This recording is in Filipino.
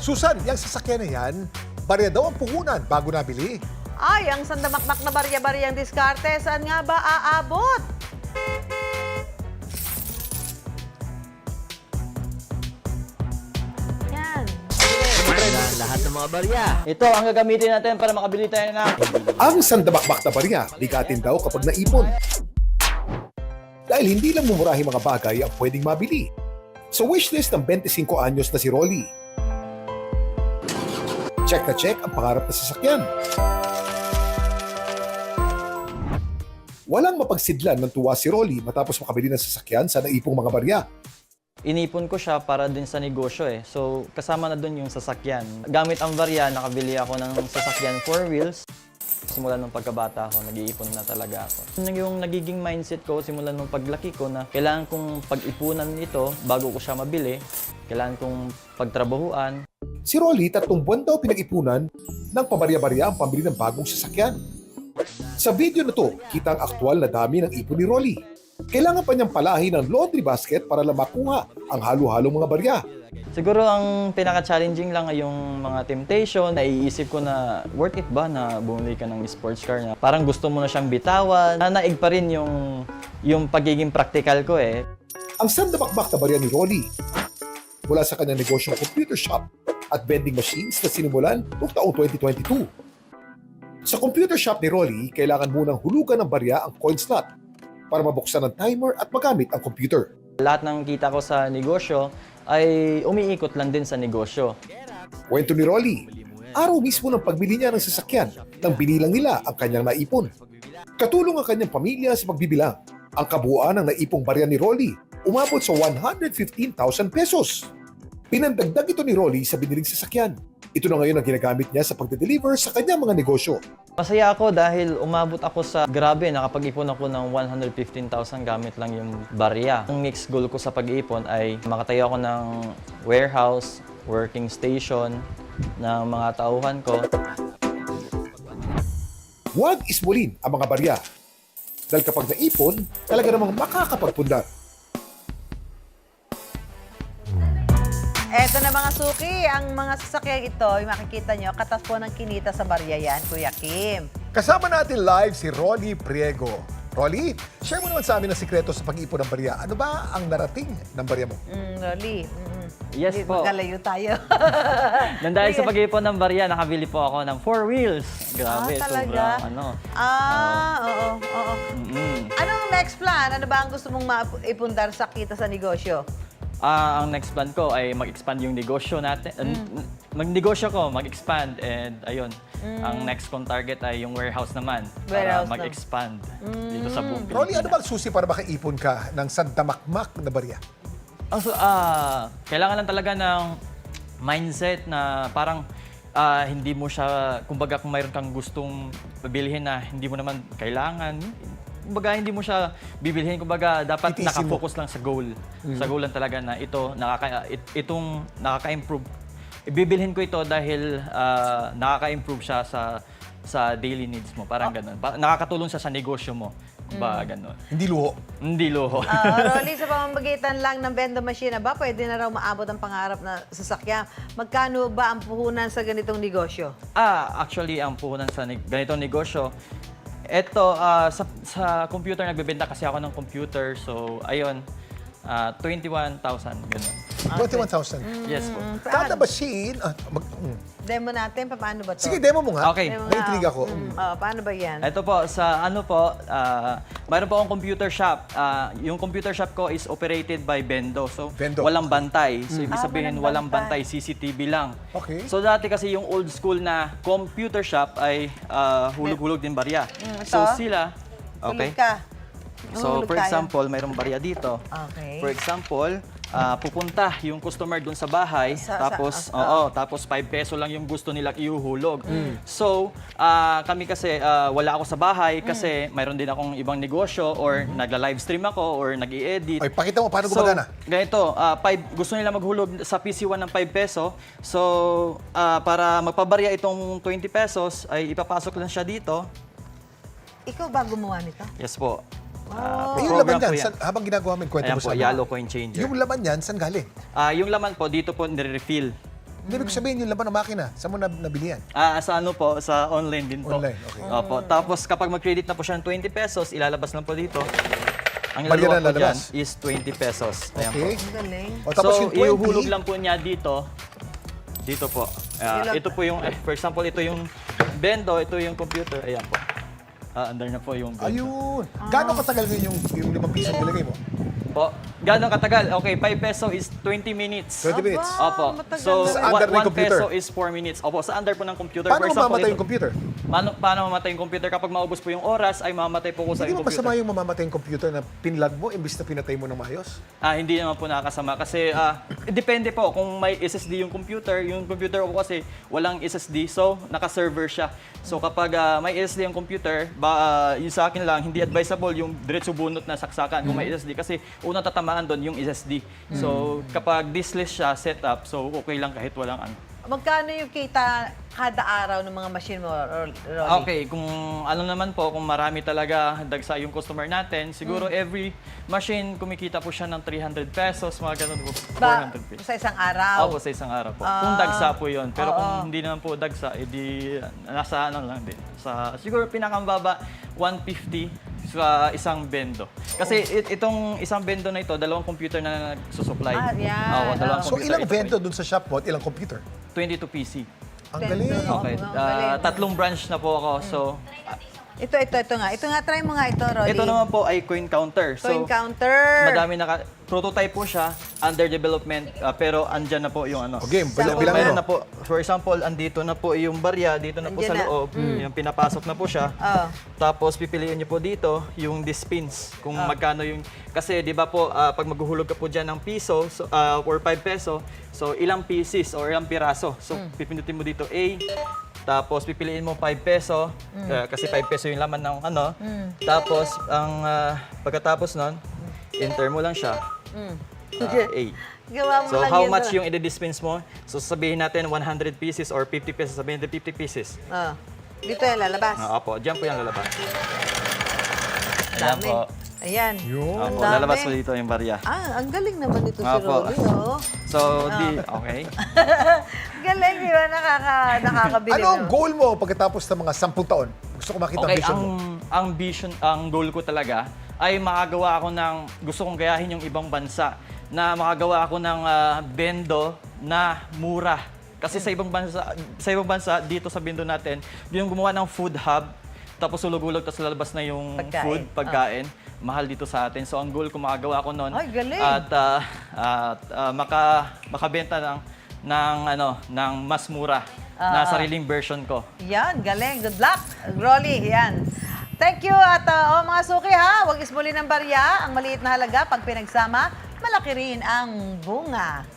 Susan, yung sasakyan na yan, barya daw ang puhunan bago nabili. Ay, ang sandamakmak na barya-baryang diskarte, saan nga ba aabot? Yan. Lahat ng mga barya. Ito ang gagamitin natin para makabili tayo ng... Ang sandabakbak na barya, bigatin daw kapag naipon. Dahil hindi lang mumurahi mga bagay ang pwedeng mabili. Sa wishlist ng 25 anyos na si Rolly. Check na check ang pangarap na sasakyan. Walang mapagsidlan ng tuwa si Rolly matapos makabili ng sasakyan sa naipong mga barya. Inipon ko siya para din sa negosyo eh. So, kasama na dun yung sasakyan. Gamit ang barya, nakabili ako ng sasakyan 4 wheels. Simula nung pagkabata ako, nag-iipon na talaga ako. Yung nagiging mindset ko, simula nung paglaki ko na kailangan kong pag-ipunan ito bago ko siya mabili. Kailangan kong pagtrabahuan. Si Rolly, 3 buwan daw pinag-ipunan ng pabarya-barya ang pambili ng bagong sasakyan. Sa video na to, kita ang aktual na dami ng ipon ni Rolly. Kailangan pa niyang palahin ng laundry basket para lang makuha ang halo-halong mga barya. Siguro ang pinaka-challenging lang ay yung mga temptation. Naiisip ko na worth it ba na bumili ka ng sports car na parang gusto mo na siyang bitawan. Naig pa rin yung pagiging practical ko eh. Ang sandabakbak na barya ni Rolly mula sa kanyang negosyong computer shop at vending machines na sinimulan noong taong 2022. Sa computer shop ni Rolly, kailangan munang hulugan ng barya ang coin slot para mabuksan ang timer at magamit ang computer. Lahat ng kita ko sa negosyo ay umiikot lang din sa negosyo. Kwento ni Rolly, araw mismo ng pagbili niya ng sasakyan nang binilang nila ang kanyang naipon. Katulong ang kanyang pamilya sa pagbibilang. Ang kabuuan ng naipong barya ni Rolly umabot sa 115,000 pesos. Pinandagdag ito ni Rolly sa biniling sasakyan. Ito na ngayon ang ginagamit niya sa pagde-deliver sa kanyang mga negosyo. Masaya ako dahil umabot ako sa grabe, nakapag-ipon ako ng 115,000 gamit lang yung barya. Ang next goal ko sa pag-ipon ay makatayo ako ng warehouse, working station ng mga tauhan ko. Huwag ismulin ang mga barya. Dahil kapag naipon, talaga namang makakapagpundar. Eto na mga suki, ang mga sasakyang ito, yung makikita nyo, katas po ng kinita sa barya yan, Kuya Kim. Kasama natin live si Rolly Priego. Rolly, share mo naman sa amin ang sikreto sa pag-ipon ng barya. Ano ba ang narating ng barya mo? Rolly. Yes po. Magkalayo tayo. Nang dahil sa pag-ipon ng barya, nakabili po ako ng 4 wheels. Grabe, talaga? sobrang ano. Oo. Anong next plan? Ano ba ang gusto mong maipundar sa kita sa negosyo? Ang next plan ko ay mag-expand yung negosyo natin. Magnegosyo ko, mag-expand. And ayun, ang next kong target ay yung warehouse naman. Warehouse para mag-expand dito sa buong Rolly, ano ba Pilipinas. ang susi para makaipon ka ng sandamakmak na barya? Kailangan lang talaga ng mindset na parang hindi mo siya, kumbaga kung mayroon kang gustong bilhin na hindi mo naman kailangan, kumbaga hindi mo siya bibilhin, kumbaga dapat Itiisin nakafocus lang sa goal. Sa goal lang talaga na itong nakaka-improve. Ibibilhin ko ito dahil nakaka-improve siya sa daily needs mo, parang ganun. Nakakatulong siya sa negosyo mo. Ba, ganun. Hindi luho. Hindi loho. Rolly, sa pamamagitan lang ng vending machine na ba, pwede na raw maabot ang pangarap na sasakyan. Magkano ba ang puhunan sa ganitong negosyo? Actually, ang puhunan sa ganitong negosyo, eto, sa computer, nagbebenta kasi ako ng computer. So, ayun, 21,000, ganun. 21,000. Yes po. Kada machine... Demo natin, paano ba to? Sige, demo mo nga. Okay. Demo nga. Na-intrigue ako. Paano ba yan? Ito po, mayroon po akong computer shop. Yung computer shop ko is operated by Bendo. So, Bendo. walang bantay. So, ibig sabihin, walang walang bantay. bantay, CCTV lang. Okay. So, dati kasi yung old school na computer shop ay hulog-hulog din barya. So, ito? sila... Tulog ka. So, Hulog for tayo. example, mayroong barya dito. Okay. For example, pupunta yung customer dun sa bahay, tapos 5 peso lang yung gusto nilang iuhulog. So, kami kasi, wala ako sa bahay kasi mayroon din akong ibang negosyo or nagla-livestream ako or nag-i-edit. Ay, pakita mo paano gumagana. So, ganito, gusto nila maghulog sa PC1 ng 5 peso. So, para magpabarya itong 20 pesos, ay ipapasok lang siya dito. Ikaw ba gumawa nito? Yes po. Yung laman Program po yan, habang ginagawa mo yung kwento Ayan mo sa po, amin. yellow coin changer. Yung laman yan, saan galing? Yung laman po, dito po nire-refill. Hindi ko sabihin yung laman ng makina. Saan mo nabili yan? Sa ano po, sa online din po. Online, okay. Opo. Tapos kapag mag-credit na po siya ng 20 pesos, ilalabas lang po dito. Ang Barya lalawa na po dyan lalabas. is 20 pesos. Ayan po. Okay. Ang galing. O, tapos So, yung 20, ihuhulog lang po niya dito. Dito po. Ilang- Ito po yung, for example, ito yung bendo, ito yung computer. Ayan po. Under na po yung bendo. Ayun. Gaano katagal ngayon yung 5 piso nilagay mo? Po. Gano'ng katagal? Okay, 5 peso is 20 minutes. 20 minutes. Opo. matagal So, na. Sa under ng 1 computer. peso is 4 minutes. Opo, sa under po ng computer. Paano For example, mamamatay ito. yung computer? Paano mamatay yung computer? Kapag maubos po yung oras, ay mamamatay po ko sa Hindi yung mo masama computer. yung mamamatay yung computer na pinlag mo imbis na pinatay mo ng maayos? Hindi naman po nakakasama kasi depende po kung may SSD yung computer ko kasi walang SSD, so naka-server siya. So kapag may SSD yung computer, yung sa akin lang, hindi advisable yung diretso bunot na saksakan kung may SSD kasi unang tatamaan doon yung SSD. So kapag diskless siya, setup, so okay lang kahit walang ano. Magkano yung kita kada araw ng mga machine mo, Rolly? Okay, kung ano naman po, kung marami talaga dagsa yung customer natin, siguro every machine kumikita po siya ng 300 pesos, mga ganun po, 400 pesos. Sa isang araw? Opo, sa isang araw po. Kung dagsa po yun. Pero Oo. kung hindi naman po dagsa, edi nasa ano lang din. Siguro pinakambaba, 150 sa isang bendo. Kasi itong isang bendo na ito, dalawang computer na nagsusupply. Yan. Oo, dalawang So computer ilang ito vento po. dun sa shop mo at ilang computer? 22 PC. Ang galing. Okay. ang galing. Tatlong branch na po ako. So, Ito nga. Ito nga, try mo nga ito, Rolly. ito naman po ay coin counter. Coin So, counter. madami prototype po siya, under development, pero andyan na po yung ano. Okay, So, bilang meron ano? na po, for example, andito na po yung barya, dito na po Andyan sa na. loob, yung pinapasok na po siya. Oo. Tapos pipiliin niyo po dito yung dispins, kung magkano yung, kasi di ba po, pag maghuhulog ka po dyan ng piso, so, or 5 peso, so ilang pieces or ilang piraso. So pipindutin mo dito A, tapos pipiliin mo 5 peso, kasi 5 peso yung laman ng ano. Tapos, pagkatapos nun, enter mo lang siya, A. Gawa mo So, lang how yun, much Rolly. yung i-dispense mo? So, sabihin natin 100 pieces or 50 pesos. Sabihin natin 50 pieces. Dito yan, lalabas. Opo, dyan po yung lalabas. Ayan Dami. po. Ayan. Yun. Ang Opo, dami. lalabas po dito yung barya. Ang galing naman ito si Opo. Rolly, oh. So, okay. Galing, di ba? Nakakabili. Ano ang goal mo pagkatapos ng mga 10 taon? Gusto ko makita ang Okay, vision mo. ang goal ko talaga ay makagawa ako ng, gusto kong gayahin yung ibang bansa, na makagawa ako ng bendo na mura. Kasi sa ibang bansa, dito sa bendo natin, yung gumawa ng food hub, tapos hulog-hulog, tapos lalabas na yung pagkain. Mahal dito sa atin. So ang goal ko makagawa ko noon Ay, galing. at makabenta ng mas mura na sariling version ko. Yan, galing. Good luck, Rolly. Yan. Thank you. At mga suki ha, huwag isbulin ng barya. Ang maliit na halaga, pag pinagsama, malaki rin ang bunga.